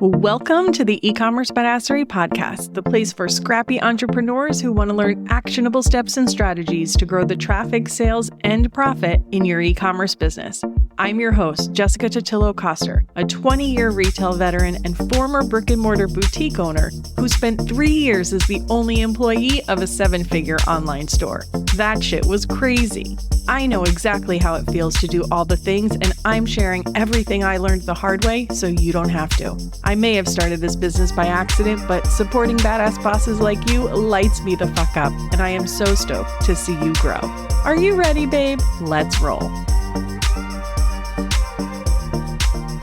Welcome to the eCommerce Badassery Podcast, the place for scrappy entrepreneurs who want to learn actionable steps and strategies to grow the traffic, sales, and profit in your e-commerce business. I'm your host, Jessica Totillo-Coster, a 20-year retail veteran and former brick-and-mortar boutique owner who spent 3 years as the only employee of a 7-figure online store. That shit was crazy. I know exactly how it feels to do all the things, and I'm sharing everything I learned the hard way so you don't have to. I may have started this business by accident, but supporting badass bosses like you lights me the fuck up, and I am so stoked to see you grow. Are you ready, babe? Let's roll.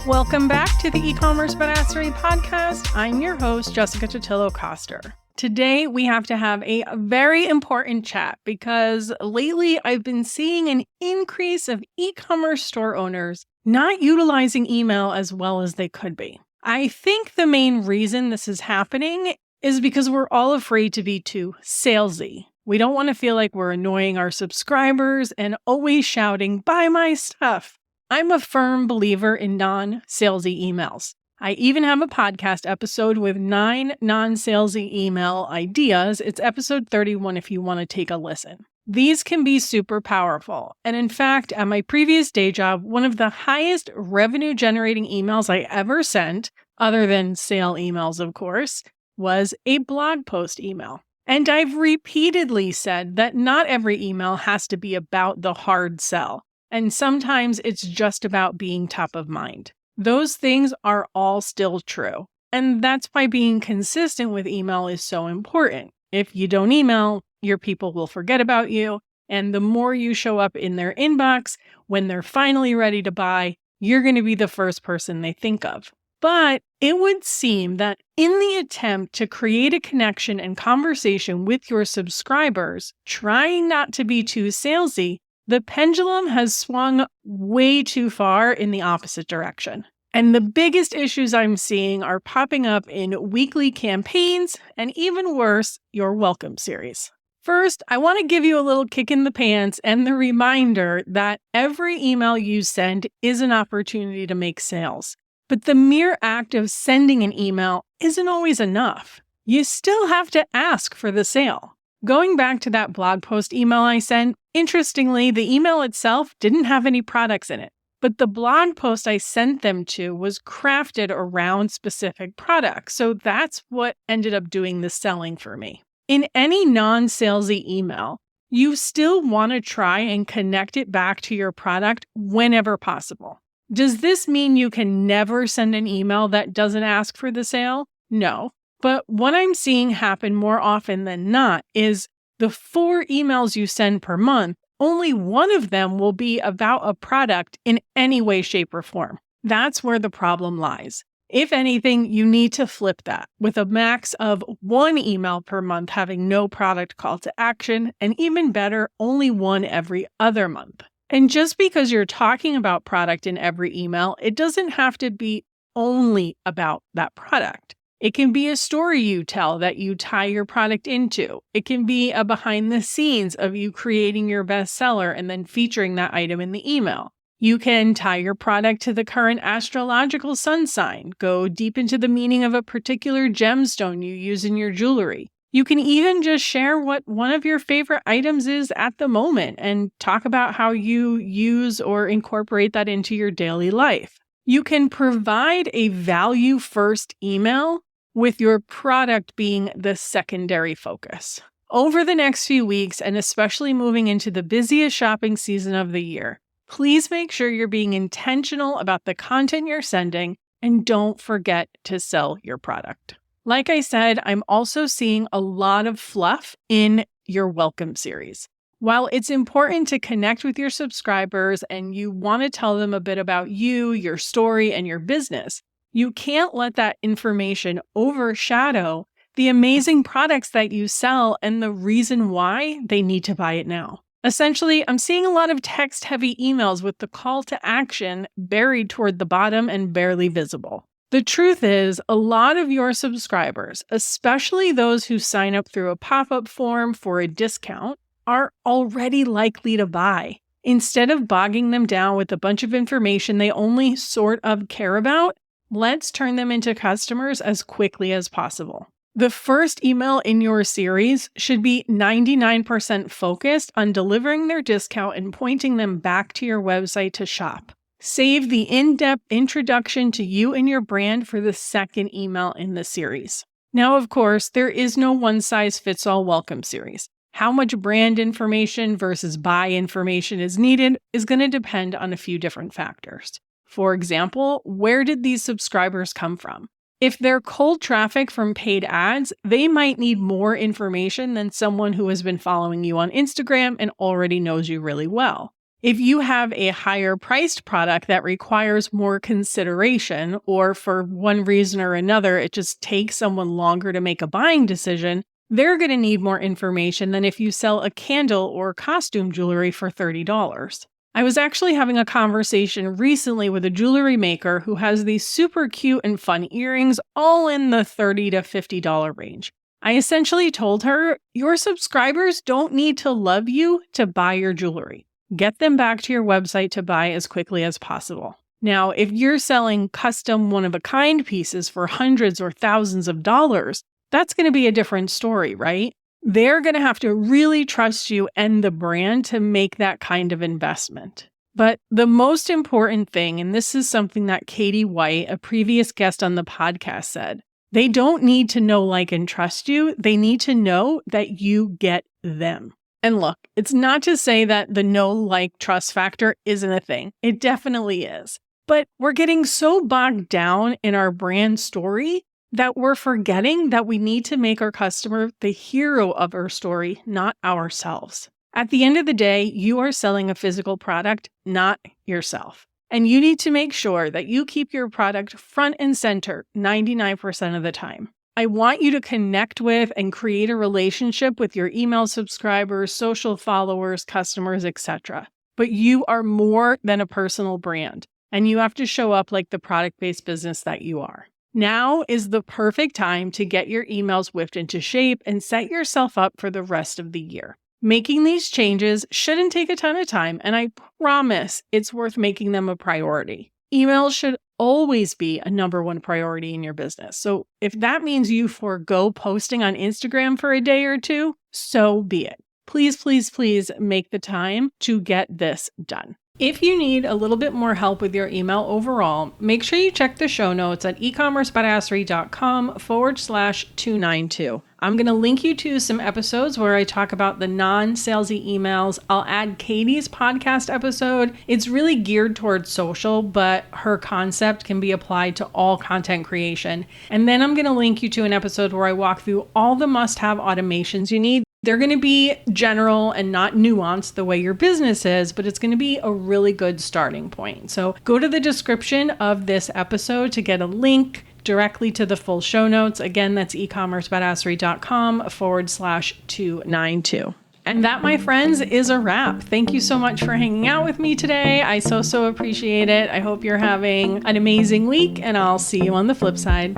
Welcome back to the eCommerce Badassery Podcast. I'm your host, Jessica Totillo-Coster. Today, we have to have a very important chat because lately I've been seeing an increase of e-commerce store owners not utilizing email as well as they could be. I think the main reason this is happening is because we're all afraid to be too salesy. We don't want to feel like we're annoying our subscribers and always shouting, "Buy my stuff." I'm a firm believer in non-salesy emails. I even have a podcast episode with 9 non-salesy email ideas. It's episode 31 if you want to take a listen. These can be super powerful. And in fact, at my previous day job, one of the highest revenue generating emails I ever sent, other than sale emails, of course, was a blog post email. And I've repeatedly said that not every email has to be about the hard sell. And sometimes it's just about being top of mind. Those things are all still true. And that's why being consistent with email is so important. If you don't email, your people will forget about you. And the more you show up in their inbox, when they're finally ready to buy, you're going to be the first person they think of. But it would seem that in the attempt to create a connection and conversation with your subscribers, trying not to be too salesy, the pendulum has swung way too far in the opposite direction. And the biggest issues I'm seeing are popping up in weekly campaigns and even worse, your welcome series. First, I want to give you a little kick in the pants and the reminder that every email you send is an opportunity to make sales. But the mere act of sending an email isn't always enough. You still have to ask for the sale. Going back to that blog post email I sent, interestingly, the email itself didn't have any products in it, but the blog post I sent them to was crafted around specific products. So that's what ended up doing the selling for me. In any non-salesy email, you still want to try and connect it back to your product whenever possible. Does this mean you can never send an email that doesn't ask for the sale? No. But what I'm seeing happen more often than not is the 4 emails you send per month, only one of them will be about a product in any way, shape, or form. That's where the problem lies. If anything, you need to flip that with a max of 1 email per month having no product call to action, and even better, only 1 every other month. And just because you're talking about product in every email, it doesn't have to be only about that product. It can be a story you tell that you tie your product into. It can be a behind the scenes of you creating your bestseller and then featuring that item in the email. You can tie your product to the current astrological sun sign, go deep into the meaning of a particular gemstone you use in your jewelry. You can even just share what one of your favorite items is at the moment and talk about how you use or incorporate that into your daily life. You can provide a value-first email with your product being the secondary focus. Over the next few weeks, and especially moving into the busiest shopping season of the year, please make sure you're being intentional about the content you're sending and don't forget to sell your product. Like I said, I'm also seeing a lot of fluff in your welcome series. While it's important to connect with your subscribers and you want to tell them a bit about you, your story, and your business, you can't let that information overshadow the amazing products that you sell and the reason why they need to buy it now. Essentially, I'm seeing a lot of text-heavy emails with the call to action buried toward the bottom and barely visible. The truth is, a lot of your subscribers, especially those who sign up through a pop-up form for a discount, are already likely to buy. Instead of bogging them down with a bunch of information they only sort of care about, let's turn them into customers as quickly as possible. The first email in your series should be 99% focused on delivering their discount and pointing them back to your website to shop. Save the in-depth introduction to you and your brand for the second email in the series. Now, of course, there is no one-size-fits-all welcome series. How much brand information versus buy information is needed is going to depend on a few different factors. For example, where did these subscribers come from? If they're cold traffic from paid ads, they might need more information than someone who has been following you on Instagram and already knows you really well. If you have a higher priced product that requires more consideration, or for one reason or another, it just takes someone longer to make a buying decision, they're going to need more information than if you sell a candle or costume jewelry for $30. I was actually having a conversation recently with a jewelry maker who has these super cute and fun earrings, all in the $30 to $50 range. I essentially told her, your subscribers don't need to love you to buy your jewelry. Get them back to your website to buy as quickly as possible. Now, if you're selling custom one-of-a-kind pieces for hundreds or thousands of dollars, that's going to be a different story, right? They're going to have to really trust you and the brand to make that kind of investment. But the most important thing, and this is something that Katie White, a previous guest on the podcast, said, they don't need to know, like, and trust you. They need to know that you get them. And look, it's not to say that the know, like, trust factor isn't a thing. It definitely is. But we're getting so bogged down in our brand story that we're forgetting that we need to make our customer the hero of our story, not ourselves. At the end of the day, you are selling a physical product, not yourself. And you need to make sure that you keep your product front and center 99% of the time. I want you to connect with and create a relationship with your email subscribers, social followers, customers, etc. But you are more than a personal brand, and you have to show up like the product-based business that you are. Now is the perfect time to get your emails whipped into shape and set yourself up for the rest of the year. Making these changes shouldn't take a ton of time, and I promise it's worth making them a priority. Emails should always be a number one priority in your business. So if that means you forego posting on Instagram for a day or two, so be it. Please, please, please make the time to get this done. If you need a little bit more help with your email overall, make sure you check the show notes at ecommercebadassery.com/292. I'm going to link you to some episodes where I talk about the non-salesy emails. I'll add Katie's podcast episode. It's really geared towards social, but her concept can be applied to all content creation. And then I'm going to link you to an episode where I walk through all the must-have automations you need. They're going to be general and not nuanced the way your business is, but it's going to be a really good starting point. So go to the description of this episode to get a link directly to the full show notes. Again, that's ecommercebadassery.com/292. And that, my friends, is a wrap. Thank you so much for hanging out with me today. I so appreciate it. I hope you're having an amazing week, and I'll see you on the flip side.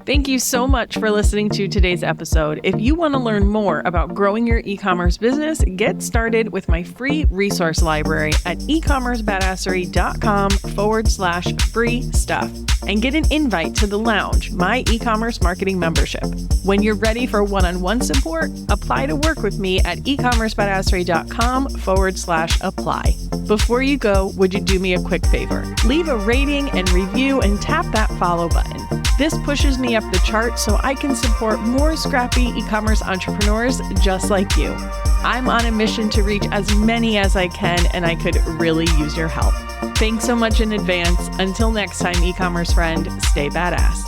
Thank you so much for listening to today's episode. If you want to learn more about growing your e-commerce business, get started with my free resource library at ecommercebadassery.com/free stuff and get an invite to the Lounge, my e-commerce marketing membership. When you're ready for one-on-one support, apply to work with me at ecommercebadassery.com/apply. Before you go, would you do me a quick favor? Leave a rating and review and tap that follow button. This pushes me up the chart so I can support more scrappy e-commerce entrepreneurs just like you. I'm on a mission to reach as many as I can, and I could really use your help. Thanks so much in advance. Until next time, e-commerce friend, stay badass.